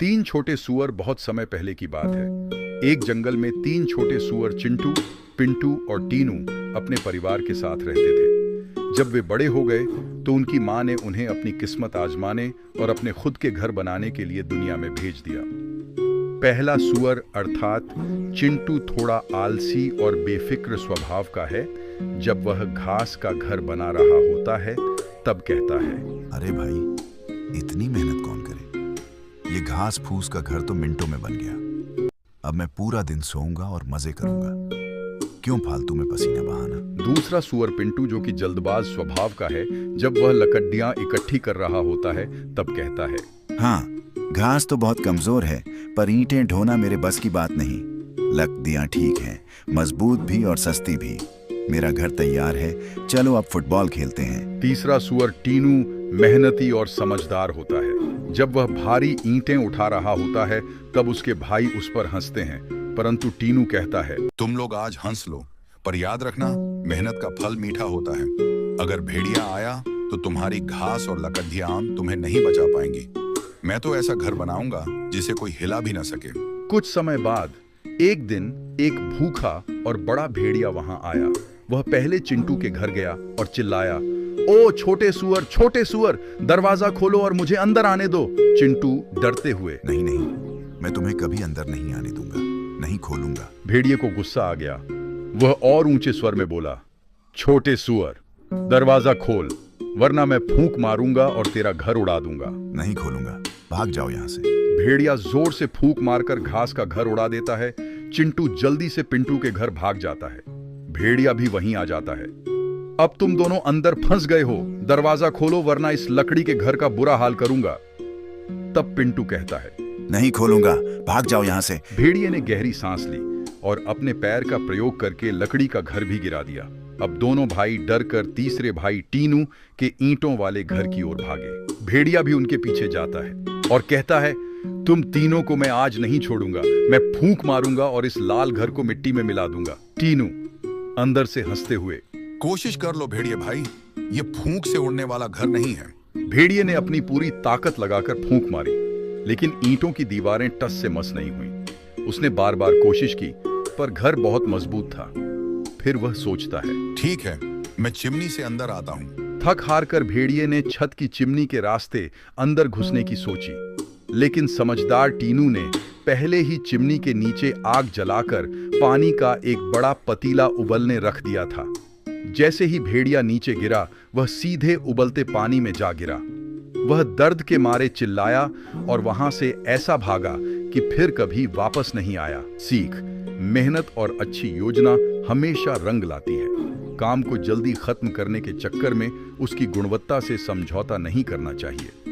तीन छोटे सुअर बहुत समय पहले की बात है। एक जंगल में तीन छोटे सुअर चिंटू, पिंटू और टीनू अपने परिवार के साथ रहते थे। जब वे बड़े हो गए तो उनकी माँ ने उन्हें अपनी किस्मत आजमाने और अपने खुद के घर बनाने के लिए दुनिया में भेज दिया। पहला सुअर अर्थात चिंटू थोड़ा आलसी और बेफिक्र स्वभाव का है। जब वह घास का घर बना रहा होता है तब कहता है, अरे भाई, इतनी मेहनत कौन करे? ये घास फूस का घर तो मिनटों में बन गया। अब मैं पूरा दिन सोऊंगा और मजे करूंगा। क्यों फालतू में पसीना बहाना? दूसरा सुअर पिंटू, जो कि जल्दबाज स्वभाव का है, जब वह लकड़ियां इकट्ठी कर रहा होता है तब कहता है, हाँ, घास तो बहुत कमजोर है, पर ईंटें ढोना मेरे बस की बात नहीं। लकड़ियां ठीक हैं, मजबूत भी और सस्ती भी। मेरा घर तैयार है, चलो अब फुटबॉल खेलते हैं। तीसरा सुअर टीनू मेहनती और समझदार होता है। जब वह भारी ईंटें उठा रहा होता है तब उसके भाई उस पर हंसते हैं, परंतु टीनू कहता है, तुम लोग आज हंस लो, पर याद रखना, मेहनत का फल मीठा होता है। अगर भेड़िया आया तो तुम्हारी घास और लकड़ियां तुम्हें नहीं बचा पाएंगी। मैं तो ऐसा घर बनाऊंगा जिसे कोई हिला भी ना सके। कुछ समय बाद एक दिन एक भूखा और बड़ा भेड़िया वहां आया। वह पहले चिंटू के घर गया और चिल्लाया, ओ छोटे सुअर, दरवाजा खोलो और मुझे अंदर आने दो। चिंटू डरते हुए, नहीं नहीं, मैं तुम्हें कभी अंदर नहीं आने दूंगा, नहीं खोलूंगा। भेड़िए को गुस्सा आ गया। वह और ऊंचे स्वर में बोला, छोटे सुअर, दरवाजा खोल, वरना मैं फूंक मारूंगा और तेरा घर उड़ा दूंगा। नहीं खोलूंगा, भाग जाओ यहाँ से। भेड़िया जोर से फूंक मारकर घास का घर उड़ा देता है। चिंटू जल्दी से पिंटू के घर भाग जाता है। भेड़िया भी वहीं आ जाता है। अब तुम दोनों अंदर फंस गए हो, दरवाजा खोलो वरना इस लकड़ी के घर का बुरा हाल करूंगा। तब पिंटू कहता है, नहीं खोलूंगा, भाग जाओ यहाँ से। भेड़िए ने गहरी सांस ली और अपने पैर का प्रयोग करके लकड़ी का घर भी गिरा दिया। अब दोनों भाई डर कर तीसरे भाई टीनू के ईंटों वाले घर की ओर भागे। भेड़िया भी उनके पीछे जाता है और कहता है, तुम तीनों को मैं आज नहीं छोड़ूंगा, मैं फूंक मारूंगा और इस लाल घर को मिट्टी में मिला दूंगा। टीनू अंदर से हंसते हुए, कोशिश कर लो भेड़िए भाई, ये फूंक से उड़ने वाला घर नहीं है। भेड़िए ने अपनी पूरी ताकत लगाकर फूंक मारी, लेकिन ईंटों की दीवारें टस से मस नहीं हुई। उसने बार बार कोशिश की, पर घर बहुत मजबूत था। फिर वह सोचता है, ठीक है, मैं चिमनी से अंदर आता हूँ। थक हार कर भेड़िए ने छत की चिमनी के रास्ते अंदर घुसने की सोची, लेकिन समझदार टीनू ने पहले ही चिमनी के नीचे आग जलाकर पानी का एक बड़ा पतीला उबलने रख दिया था। जैसे ही भेड़िया नीचे गिरा, वह सीधे उबलते पानी में जा गिरा। वह दर्द के मारे चिल्लाया और वहां से ऐसा भागा कि फिर कभी वापस नहीं आया। सीख: मेहनत और अच्छी योजना हमेशा रंग लाती है। काम को जल्दी खत्म करने के चक्कर में उसकी गुणवत्ता से समझौता नहीं करना चाहिए।